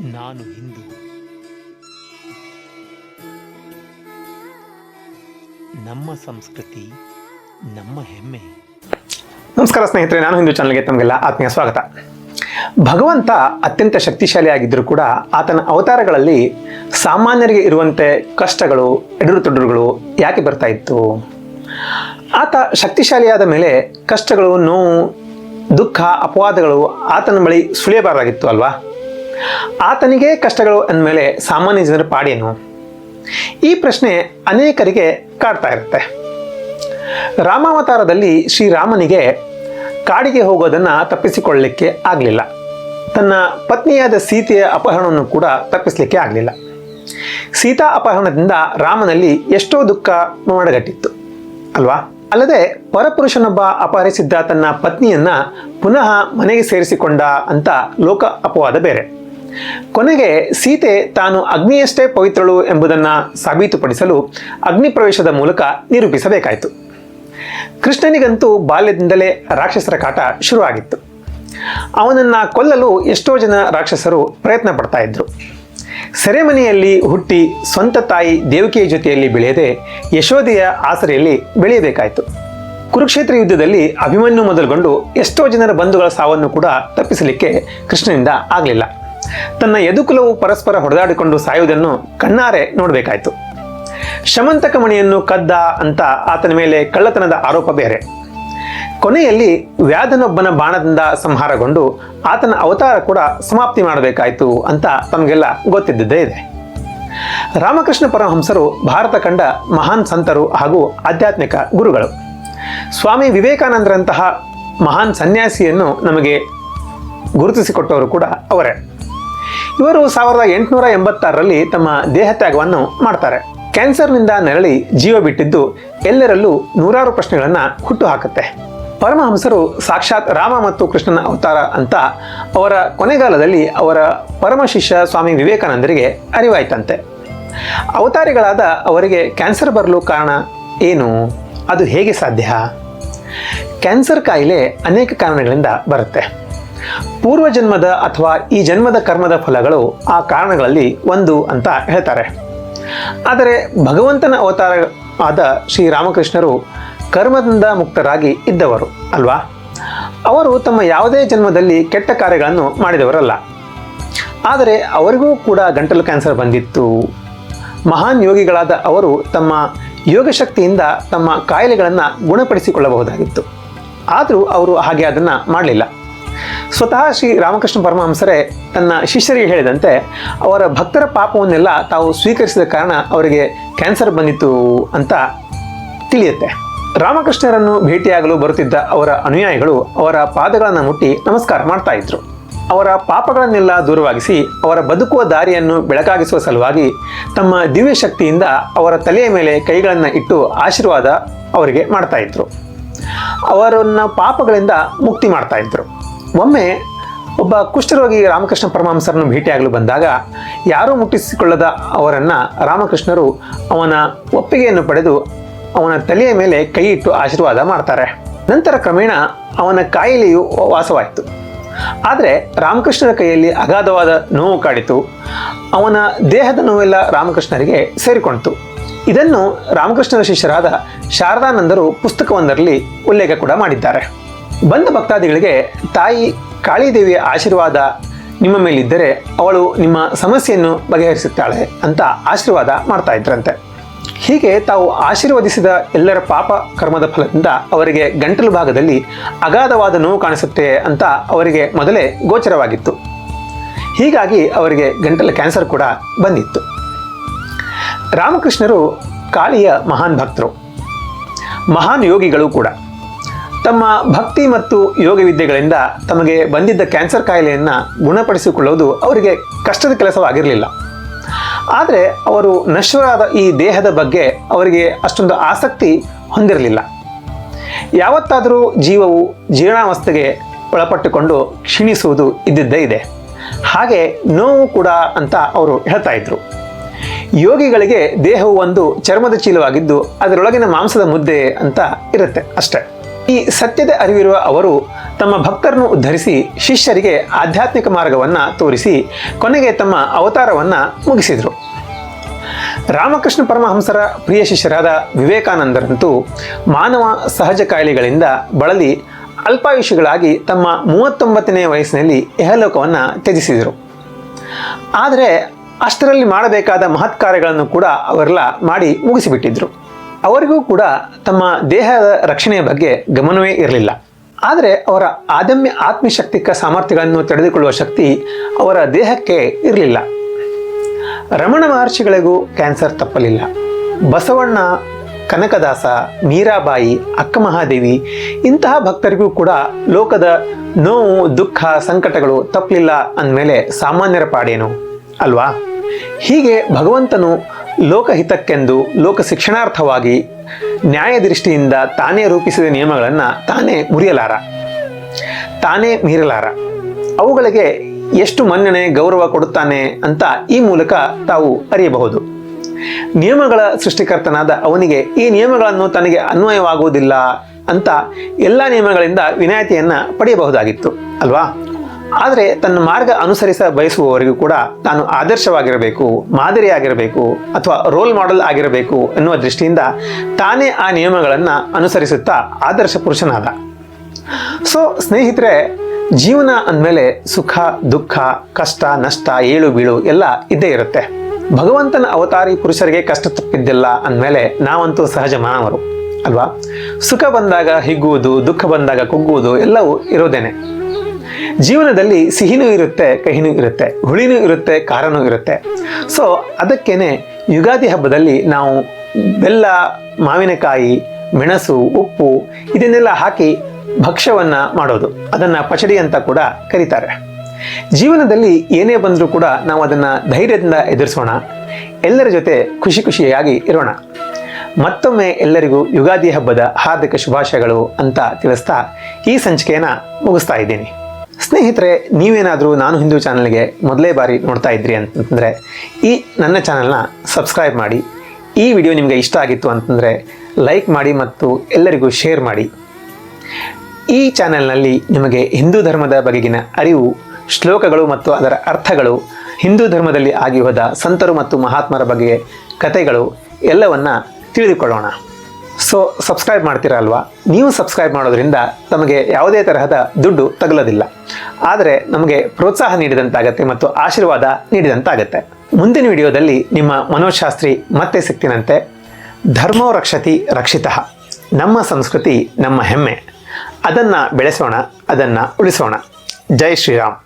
ನಾನು ಹಿಂದೂ. ನಮ್ಮ ಸಂಸ್ಕೃತಿ ನಮ್ಮ ಹೆಮ್ಮೆ. ನಮಸ್ಕಾರ ಸ್ನೇಹಿತರೆ, ನಾನು ಹಿಂದೂ ಚಾನಲ್ಗೆ ತಮಗೆಲ್ಲ ಆತ್ಮೀಯ ಸ್ವಾಗತ. ಭಗವಂತ ಅತ್ಯಂತ ಶಕ್ತಿಶಾಲಿಯಾಗಿದ್ದರೂ ಕೂಡ ಆತನ ಅವತಾರಗಳಲ್ಲಿ ಸಾಮಾನ್ಯರಿಗೆ ಇರುವಂತೆ ಕಷ್ಟಗಳು, ಎದುರು ಯಾಕೆ ಬರ್ತಾ ಇತ್ತು? ಆತ ಶಕ್ತಿಶಾಲಿಯಾದ ಮೇಲೆ ಕಷ್ಟಗಳು, ನೋವು, ದುಃಖ, ಅಪವಾದಗಳು ಆತನ ಬಳಿ ಸುಳಿಯಬಾರದಾಗಿತ್ತು ಅಲ್ವಾ? ಆತನಿಗೆ ಕಷ್ಟಗಳು ಅಂದಮೇಲೆ ಸಾಮಾನ್ಯ ಜನರ ಪಾಡೇನು? ಈ ಪ್ರಶ್ನೆ ಅನೇಕರಿಗೆ ಕಾಡ್ತಾ ಇರುತ್ತೆ. ರಾಮಾವತಾರದಲ್ಲಿ ಶ್ರೀರಾಮನಿಗೆ ಕಾಡಿಗೆ ಹೋಗೋದನ್ನು ತಪ್ಪಿಸಿಕೊಳ್ಳಲಿಕ್ಕೆ ಆಗಲಿಲ್ಲ. ತನ್ನ ಪತ್ನಿಯಾದ ಸೀತೆಯ ಅಪಹರಣವನ್ನು ಕೂಡ ತಪ್ಪಿಸಲಿಕ್ಕೆ ಆಗಲಿಲ್ಲ. ಸೀತಾ ಅಪಹರಣದಿಂದ ರಾಮನಲ್ಲಿ ಎಷ್ಟೋ ದುಃಖ ಮಡಗಟ್ಟಿತ್ತು ಅಲ್ವಾ? ಅಲ್ಲದೆ ಪರಪುರುಷನೊಬ್ಬ ಅಪಹರಿಸಿದ್ದ ತನ್ನ ಪತ್ನಿಯನ್ನ ಪುನಃ ಮನೆಗೆ ಸೇರಿಸಿಕೊಂಡ ಅಂತ ಲೋಕ ಅಪವಾದ ಬೇರೆ. ಕೊನೆಗೆ ಸೀತೆ ತಾನು ಅಗ್ನಿಯಷ್ಟೇ ಪವಿತ್ರಳು ಎಂಬುದನ್ನು ಸಾಬೀತುಪಡಿಸಲು ಅಗ್ನಿ ಪ್ರವೇಶದ ಮೂಲಕ ನಿರೂಪಿಸಬೇಕಾಯಿತು. ಕೃಷ್ಣನಿಗಂತೂ ಬಾಲ್ಯದಿಂದಲೇ ರಾಕ್ಷಸರ ಕಾಟ ಶುರುವಾಗಿತ್ತು. ಅವನನ್ನು ಕೊಲ್ಲಲು ಎಷ್ಟೋ ಜನ ರಾಕ್ಷಸರು ಪ್ರಯತ್ನ ಪಡ್ತಾ ಇದ್ರು. ಸೆರೆಮನೆಯಲ್ಲಿ ಹುಟ್ಟಿ ಸ್ವಂತ ತಾಯಿ ದೇವಕಿಯ ಜೊತೆಯಲ್ಲಿ ಬೆಳೆಯದೆ ಯಶೋದೆಯ ಆಸರೆಯಲ್ಲಿ ಬೆಳೆಯಬೇಕಾಯಿತು. ಕುರುಕ್ಷೇತ್ರ ಯುದ್ಧದಲ್ಲಿ ಅಭಿಮನ್ಯು ಮೊದಲುಗೊಂಡು ಎಷ್ಟೋ ಜನರ ಬಂಧುಗಳ ಸಾವನ್ನು ಕೂಡ ತಪ್ಪಿಸಲಿಕ್ಕೆ ಕೃಷ್ಣನಿಂದ ಆಗಲಿಲ್ಲ. ತನ್ನ ಯದುಕುಲವು ಪರಸ್ಪರ ಹೊಡೆದಾಡಿಕೊಂಡು ಸಾಯುವುದನ್ನು ಕಣ್ಣಾರೆ ನೋಡಬೇಕಾಯಿತು. ಶಮಂತಕ ಮಣಿಯನ್ನು ಕದ್ದ ಅಂತ ಆತನ ಮೇಲೆ ಕಳ್ಳತನದ ಆರೋಪ ಬೇರೆ. ಕೊನೆಯಲ್ಲಿ ವ್ಯಾಧನೊಬ್ಬನ ಬಾಣದಿಂದ ಸಂಹಾರಗೊಂಡು ಆತನ ಅವತಾರ ಕೂಡ ಸಮಾಪ್ತಿ ಮಾಡಬೇಕಾಯಿತು ಅಂತ ತಮಗೆಲ್ಲ ಗೊತ್ತಿದ್ದೇ ಇದೆ. ರಾಮಕೃಷ್ಣ ಪರಮಹಂಸರು ಭಾರತ ಕಂಡ ಮಹಾನ್ ಸಂತರು ಹಾಗೂ ಆಧ್ಯಾತ್ಮಿಕ ಗುರುಗಳು. ಸ್ವಾಮಿ ವಿವೇಕಾನಂದರಂತಹ ಮಹಾನ್ ಸನ್ಯಾಸಿಯನ್ನು ನಮಗೆ ಗುರುತಿಸಿಕೊಟ್ಟವರು ಕೂಡ ಅವರೇ. ಇವರು 1886ರಲ್ಲಿ ತಮ್ಮ ದೇಹತ್ಯಾಗವನ್ನು ಮಾಡ್ತಾರೆ. ಕ್ಯಾನ್ಸರ್ನಿಂದ ನರಳಿ ಜೀವ ಬಿಟ್ಟಿದ್ದು ಎಲ್ಲರಲ್ಲೂ ನೂರಾರು ಪ್ರಶ್ನೆಗಳನ್ನು ಹುಟ್ಟುಹಾಕುತ್ತೆ. ಪರಮಹಂಸರು ಸಾಕ್ಷಾತ್ ರಾಮ ಮತ್ತು ಕೃಷ್ಣನ ಅವತಾರ ಅಂತ ಅವರ ಕೊನೆಗಾಲದಲ್ಲಿ ಅವರ ಪರಮ ಶಿಷ್ಯ ಸ್ವಾಮಿ ವಿವೇಕಾನಂದರಿಗೆ ಅರಿವಾಯ್ತಂತೆ. ಅವತಾರಿಗಳಾದ ಅವರಿಗೆ ಕ್ಯಾನ್ಸರ್ ಬರಲು ಕಾರಣ ಏನು? ಅದು ಹೇಗೆ ಸಾಧ್ಯ? ಕ್ಯಾನ್ಸರ್ ಕಾಯಿಲೆ ಅನೇಕ ಕಾರಣಗಳಿಂದ ಬರುತ್ತೆ. ಪೂರ್ವಜನ್ಮದ ಅಥವಾ ಈ ಜನ್ಮದ ಕರ್ಮದ ಫಲಗಳು ಆ ಕಾರಣಗಳಲ್ಲಿ ಒಂದು ಅಂತ ಹೇಳ್ತಾರೆ. ಆದರೆ ಭಗವಂತನ ಅವತಾರ ಆದ ಶ್ರೀರಾಮಕೃಷ್ಣರು ಕರ್ಮದಿಂದ ಮುಕ್ತರಾಗಿ ಇದ್ದವರು ಅಲ್ವಾ? ಅವರು ತಮ್ಮ ಯಾವುದೇ ಜನ್ಮದಲ್ಲಿ ಕೆಟ್ಟ ಕಾರ್ಯಗಳನ್ನು ಮಾಡಿದವರಲ್ಲ. ಆದರೆ ಅವರಿಗೂ ಕೂಡ ಗಂಟಲು ಕ್ಯಾನ್ಸರ್ ಬಂದಿತ್ತು. ಮಹಾನ್ ಯೋಗಿಗಳಾದ ಅವರು ತಮ್ಮ ಯೋಗಶಕ್ತಿಯಿಂದ ತಮ್ಮ ಕಾಯಿಲೆಗಳನ್ನು ಗುಣಪಡಿಸಿಕೊಳ್ಳಬಹುದಾಗಿತ್ತು. ಆದರೂ ಅವರು ಹಾಗೆ ಅದನ್ನು ಮಾಡಲಿಲ್ಲ. ಸ್ವತಃ ಶ್ರೀ ರಾಮಕೃಷ್ಣ ಪರಮಹಂಸರೇ ತನ್ನ ಶಿಷ್ಯರಿಗೆ ಹೇಳಿದಂತೆ ಅವರ ಭಕ್ತರ ಪಾಪವನ್ನೆಲ್ಲ ತಾವು ಸ್ವೀಕರಿಸಿದ ಕಾರಣ ಅವರಿಗೆ ಕ್ಯಾನ್ಸರ್ ಬಂದಿತ್ತು ಅಂತ ತಿಳಿಯುತ್ತೆ. ರಾಮಕೃಷ್ಣರನ್ನು ಭೇಟಿಯಾಗಲು ಬರುತ್ತಿದ್ದ ಅವರ ಅನುಯಾಯಿಗಳು ಅವರ ಪಾದಗಳನ್ನು ಮುಟ್ಟಿ ನಮಸ್ಕಾರ ಮಾಡ್ತಾ ಇದ್ರು. ಅವರ ಪಾಪಗಳನ್ನೆಲ್ಲ ದೂರವಾಗಿಸಿ ಅವರ ಬದುಕುವ ದಾರಿಯನ್ನು ಬೆಳಕಾಗಿಸುವ ಸಲುವಾಗಿ ತಮ್ಮ ದಿವ್ಯ ಶಕ್ತಿಯಿಂದ ಅವರ ತಲೆಯ ಮೇಲೆ ಕೈಗಳನ್ನು ಇಟ್ಟು ಆಶೀರ್ವಾದ ಅವರಿಗೆ ಮಾಡ್ತಾ ಇದ್ರು. ಅವರನ್ನು ಪಾಪಗಳಿಂದ ಮುಕ್ತಿ ಮಾಡ್ತಾ ಇದ್ರು. ಒಮ್ಮೆ ಒಬ್ಬ ಕುಷ್ಠರೋಗಿ ರಾಮಕೃಷ್ಣ ಪರಮಹಂಸರನ್ನು ಭೇಟಿಯಾಗಲು ಬಂದಾಗ ಯಾರೂ ಮುಟ್ಟಿಸಿಕೊಳ್ಳದ ಅವರನ್ನು ರಾಮಕೃಷ್ಣರು ಅವನ ಒಪ್ಪಿಗೆಯನ್ನು ಪಡೆದು ಅವನ ತಲೆಯ ಮೇಲೆ ಕೈ ಇಟ್ಟು ಆಶೀರ್ವಾದ ಮಾಡ್ತಾರೆ. ನಂತರ ಕ್ರಮೇಣ ಅವನ ಕಾಯಿಲೆಯು ವಾಸವಾಯಿತು. ಆದರೆ ರಾಮಕೃಷ್ಣರ ಕೈಯಲ್ಲಿ ಅಗಾಧವಾದ ನೋವು ಕಾಡಿತು. ಅವನ ದೇಹದ ನೋವೆಲ್ಲ ರಾಮಕೃಷ್ಣರಿಗೆ ಸೇರಿಕೊಂಡಿತು. ಇದನ್ನು ರಾಮಕೃಷ್ಣರ ಶಿಷ್ಯರಾದ ಶಾರದಾನಂದರು ಪುಸ್ತಕವೊಂದರಲ್ಲಿ ಉಲ್ಲೇಖ ಕೂಡ ಮಾಡಿದ್ದಾರೆ. ಬಂದ ಭಕ್ತಾದಿಗಳಿಗೆ ತಾಯಿ ಕಾಳಿದೇವಿಯ ಆಶೀರ್ವಾದ ನಿಮ್ಮ ಮೇಲಿದ್ದರೆ ಅವಳು ನಿಮ್ಮ ಸಮಸ್ಯೆಯನ್ನು ಬಗೆಹರಿಸುತ್ತಾಳೆ ಅಂತ ಆಶೀರ್ವಾದ ಮಾಡ್ತಾ ಇದ್ರಂತೆ. ಹೀಗೆ ತಾವು ಆಶೀರ್ವದಿಸಿದ ಎಲ್ಲರ ಪಾಪ ಕರ್ಮದ ಫಲದಿಂದ ಅವರಿಗೆ ಗಂಟಲು ಭಾಗದಲ್ಲಿ ಅಗಾಧವಾದ ನೋವು ಕಾಣಿಸುತ್ತೆ ಅಂತ ಅವರಿಗೆ ಮೊದಲೇ ಗೋಚರವಾಗಿತ್ತು. ಹೀಗಾಗಿ ಅವರಿಗೆ ಗಂಟಲ ಕ್ಯಾನ್ಸರ್ ಕೂಡ ಬಂದಿತ್ತು. ರಾಮಕೃಷ್ಣರು ಕಾಳಿಯ ಮಹಾನ್ ಭಕ್ತರು, ಮಹಾನ್ ಯೋಗಿಗಳು ಕೂಡ. ತಮ್ಮ ಭಕ್ತಿ ಮತ್ತು ಯೋಗ ವಿದ್ಯೆಗಳಿಂದ ತಮಗೆ ಬಂದಿದ್ದ ಕ್ಯಾನ್ಸರ್ ಕಾಯಿಲೆಯನ್ನು ಗುಣಪಡಿಸಿಕೊಳ್ಳುವುದು ಅವರಿಗೆ ಕಷ್ಟದ ಕೆಲಸವಾಗಿರಲಿಲ್ಲ. ಆದರೆ ಅವರು ನಶ್ವರಾದ ಈ ದೇಹದ ಬಗ್ಗೆ ಅವರಿಗೆ ಅಷ್ಟೊಂದು ಆಸಕ್ತಿ ಹೊಂದಿರಲಿಲ್ಲ. ಯಾವತ್ತಾದರೂ ಜೀವವು ಜೀರ್ಣಾವಸ್ಥೆಗೆ ಒಳಪಟ್ಟುಕೊಂಡು ಕ್ಷೀಣಿಸುವುದು ಇದ್ದಿದ್ದೇ ಇದೆ. ಹಾಗೆ ನೋವು ಕೂಡ ಅಂತ ಅವರು ಹೇಳ್ತಾ ಇದ್ರು. ಯೋಗಿಗಳಿಗೆ ದೇಹವು ಒಂದು ಚರ್ಮದ ಚೀಲವಾಗಿದ್ದು ಅದರೊಳಗಿನ ಮಾಂಸದ ಮುದ್ದೆ ಅಂತ ಇರುತ್ತೆ ಅಷ್ಟೆ. ಈ ಸತ್ಯದ ಅರಿವಿರುವ ಅವರು ತಮ್ಮ ಭಕ್ತರನ್ನು ಉದ್ಧರಿಸಿ ಶಿಷ್ಯರಿಗೆ ಆಧ್ಯಾತ್ಮಿಕ ಮಾರ್ಗವನ್ನು ತೋರಿಸಿ ಕೊನೆಗೆ ತಮ್ಮ ಅವತಾರವನ್ನು ಮುಗಿಸಿದರು. ರಾಮಕೃಷ್ಣ ಪರಮಹಂಸರ ಪ್ರಿಯ ಶಿಷ್ಯರಾದ ವಿವೇಕಾನಂದರಂತೂ ಮಾನವ ಸಹಜ ಕಾಯಿಲೆಗಳಿಂದ ಬಳಲಿ ಅಲ್ಪಾಯುಷಿಗಳಾಗಿ ತಮ್ಮ 39ನೇ ವಯಸ್ಸಿನಲ್ಲಿ ಇಹಲೋಕವನ್ನು ತ್ಯಜಿಸಿದರು. ಆದರೆ ಅಷ್ಟರಲ್ಲಿ ಮಾಡಬೇಕಾದ ಮಹತ್ ಕಾರ್ಯಗಳನ್ನು ಕೂಡ ಅವರೆಲ್ಲ ಮಾಡಿ ಮುಗಿಸಿಬಿಟ್ಟಿದ್ರು. ಅವರಿಗೂ ಕೂಡ ತಮ್ಮ ದೇಹದ ರಕ್ಷಣೆಯ ಬಗ್ಗೆ ಗಮನವೇ ಇರಲಿಲ್ಲ. ಆದರೆ ಅವರ ಅದಮ್ಯ ಆತ್ಮಶಕ್ತಿಕ ಸಾಮರ್ಥ್ಯಗಳನ್ನು ತಡೆದುಕೊಳ್ಳುವ ಶಕ್ತಿ ಅವರ ದೇಹಕ್ಕೆ ಇರಲಿಲ್ಲ. ರಮಣ ಮಹರ್ಷಿಗಳಿಗೂ ಕ್ಯಾನ್ಸರ್ ತಪ್ಪಲಿಲ್ಲ. ಬಸವಣ್ಣ, ಕನಕದಾಸ, ಮೀರಾಬಾಯಿ, ಅಕ್ಕ ಮಹಾದೇವಿ ಇಂತಹ ಭಕ್ತರಿಗೂ ಕೂಡ ಲೋಕದ ನೋವು, ದುಃಖ, ಸಂಕಟಗಳು ತಪ್ಪಲಿಲ್ಲ ಅಂದಮೇಲೆ ಸಾಮಾನ್ಯರ ಪಾಡೇನು ಅಲ್ವಾ? ಹೀಗೆ ಭಗವಂತನು ಲೋಕಹಿತಕ್ಕೆಂದು ಲೋಕ ಶಿಕ್ಷಣಾರ್ಥವಾಗಿ ನ್ಯಾಯದೃಷ್ಟಿಯಿಂದ ತಾನೇ ರೂಪಿಸಿದ ನಿಯಮಗಳನ್ನು ತಾನೇ ಮುರಿಯಲಾರ, ತಾನೇ ಮೀರಲಾರ. ಅವುಗಳಿಗೆ ಎಷ್ಟು ಮನ್ನಣೆ, ಗೌರವ ಕೊಡುತ್ತಾನೆ ಅಂತ ಈ ಮೂಲಕ ತಾವು ಅರಿಯಬಹುದು. ನಿಯಮಗಳ ಸೃಷ್ಟಿಕರ್ತನಾದ ಅವನಿಗೆ ಈ ನಿಯಮಗಳನ್ನು ತನಗೆ ಅನ್ವಯವಾಗುವುದಿಲ್ಲ ಅಂತ ಎಲ್ಲ ನಿಯಮಗಳಿಂದ ವಿನಾಯಿತಿಯನ್ನು ಪಡೆಯಬಹುದಾಗಿತ್ತು ಅಲ್ವಾ? ಆದರೆ ತನ್ನ ಮಾರ್ಗ ಅನುಸರಿಸ ಬಯಸುವವರಿಗೂ ಕೂಡ ತಾನು ಆದರ್ಶವಾಗಿರಬೇಕು, ಮಾದರಿಯಾಗಿರಬೇಕು ಅಥವಾ ರೋಲ್ ಮಾಡೆಲ್ ಆಗಿರಬೇಕು ಎನ್ನುವ ದೃಷ್ಟಿಯಿಂದ ತಾನೇ ಆ ನಿಯಮಗಳನ್ನು ಅನುಸರಿಸುತ್ತಾ ಆದರ್ಶ ಪುರುಷನಾದ. ಸೊ ಸ್ನೇಹಿತರೆ, ಜೀವನ ಅಂದಮೇಲೆ ಸುಖ, ದುಃಖ, ಕಷ್ಟ, ನಷ್ಟ, ಏಳು ಬೀಳು ಎಲ್ಲ ಇದ್ದೇ ಇರುತ್ತೆ. ಭಗವಂತನ ಅವತಾರಿ ಪುರುಷರಿಗೆ ಕಷ್ಟ ತಪ್ಪಿದ್ದಿಲ್ಲ ಅಂದಮೇಲೆ ನಾವಂತೂ ಸಹಜ ಮಾನವರು ಅಲ್ವಾ? ಸುಖ ಬಂದಾಗ ಹಿಗ್ಗುವುದು, ದುಃಖ ಬಂದಾಗ ಕುಗ್ಗುವುದು ಎಲ್ಲವೂ ಇರೋದೇನೆ. ಜೀವನದಲ್ಲಿ ಸಿಹಿನೂ ಇರುತ್ತೆ, ಕಹಿನೂ ಇರುತ್ತೆ, ಹುಳಿನೂ ಇರುತ್ತೆ, ಖಾರನೂ ಇರುತ್ತೆ. ಸೊ ಅದಕ್ಕೇನೆ ಯುಗಾದಿ ಹಬ್ಬದಲ್ಲಿ ನಾವು ಬೆಲ್ಲ, ಮಾವಿನಕಾಯಿ, ಮೆಣಸು, ಉಪ್ಪು ಇದನ್ನೆಲ್ಲ ಹಾಕಿ ಭಕ್ಷ್ಯವನ್ನು ಮಾಡೋದು, ಅದನ್ನು ಪಚಡಿ ಅಂತ ಕೂಡ ಕರೀತಾರೆ. ಜೀವನದಲ್ಲಿ ಏನೇ ಬಂದರೂ ಕೂಡ ನಾವು ಅದನ್ನು ಧೈರ್ಯದಿಂದ ಎದುರಿಸೋಣ, ಎಲ್ಲರ ಜೊತೆ ಖುಷಿ ಖುಷಿಯಾಗಿ ಇರೋಣ. ಮತ್ತೊಮ್ಮೆ ಎಲ್ಲರಿಗೂ ಯುಗಾದಿ ಹಬ್ಬದ ಹಾರ್ದಿಕ ಶುಭಾಶಯಗಳು ಅಂತ ತಿಳಿಸ್ತಾ ಈ ಸಂಚಿಕೆಯನ್ನು ಮುಗಿಸ್ತಾ ಇದ್ದೀನಿ. ಸ್ನೇಹಿತರೆ, ನೀವೇನಾದರೂ ನಾನು ಹಿಂದೂ ಚಾನಲ್ಗೆ ಮೊದಲೇ ಬಾರಿ ನೋಡ್ತಾ ಇದ್ರಿ ಅಂತಂದರೆ ಈ ನನ್ನ ಚಾನಲ್ನ ಸಬ್ಸ್ಕ್ರೈಬ್ ಮಾಡಿ. ಈ ವಿಡಿಯೋ ನಿಮಗೆ ಇಷ್ಟ ಆಗಿತ್ತು ಅಂತಂದರೆ ಲೈಕ್ ಮಾಡಿ ಮತ್ತು ಎಲ್ಲರಿಗೂ ಶೇರ್ ಮಾಡಿ. ಈ ಚಾನೆಲ್ನಲ್ಲಿ ನಿಮಗೆ ಹಿಂದೂ ಧರ್ಮದ ಬಗೆಗಿನ ಅರಿವು, ಶ್ಲೋಕಗಳು ಮತ್ತು ಅದರ ಅರ್ಥಗಳು, ಹಿಂದೂ ಧರ್ಮದಲ್ಲಿ ಆಗಿ ಹೋದ ಸಂತರು ಮತ್ತು ಮಹಾತ್ಮರ ಬಗ್ಗೆ ಕಥೆಗಳು ಎಲ್ಲವನ್ನು ತಿಳಿದುಕೊಳ್ಳೋಣ. ಸೊ ಸಬ್ಸ್ಕ್ರೈಬ್ ಮಾಡ್ತೀರಾ ಅಲ್ವಾ? ನೀವು ಸಬ್ಸ್ಕ್ರೈಬ್ ಮಾಡೋದ್ರಿಂದ ನಮಗೆ ಯಾವುದೇ ತರಹದ ದುಡ್ಡು ತಗಲೋದಿಲ್ಲ, ಆದರೆ ನಮಗೆ ಪ್ರೋತ್ಸಾಹ ನೀಡಿದಂತಾಗತ್ತೆ ಮತ್ತು ಆಶೀರ್ವಾದ ನೀಡಿದಂತಾಗತ್ತೆ. ಮುಂದಿನ ವಿಡಿಯೋದಲ್ಲಿ ನಿಮ್ಮ ಮನೋಶಾಸ್ತ್ರಿ ಮತ್ತೆ ಸಿಗ್ತೀನಂತೆ. ಧರ್ಮೋ ರಕ್ಷತಿ ರಕ್ಷಿತಃ. ನಮ್ಮ ಸಂಸ್ಕೃತಿ ನಮ್ಮ ಹೆಮ್ಮೆ, ಅದನ್ನು ಬೆಳೆಸೋಣ, ಅದನ್ನು ಉಳಿಸೋಣ. ಜೈ ಶ್ರೀರಾಮ್.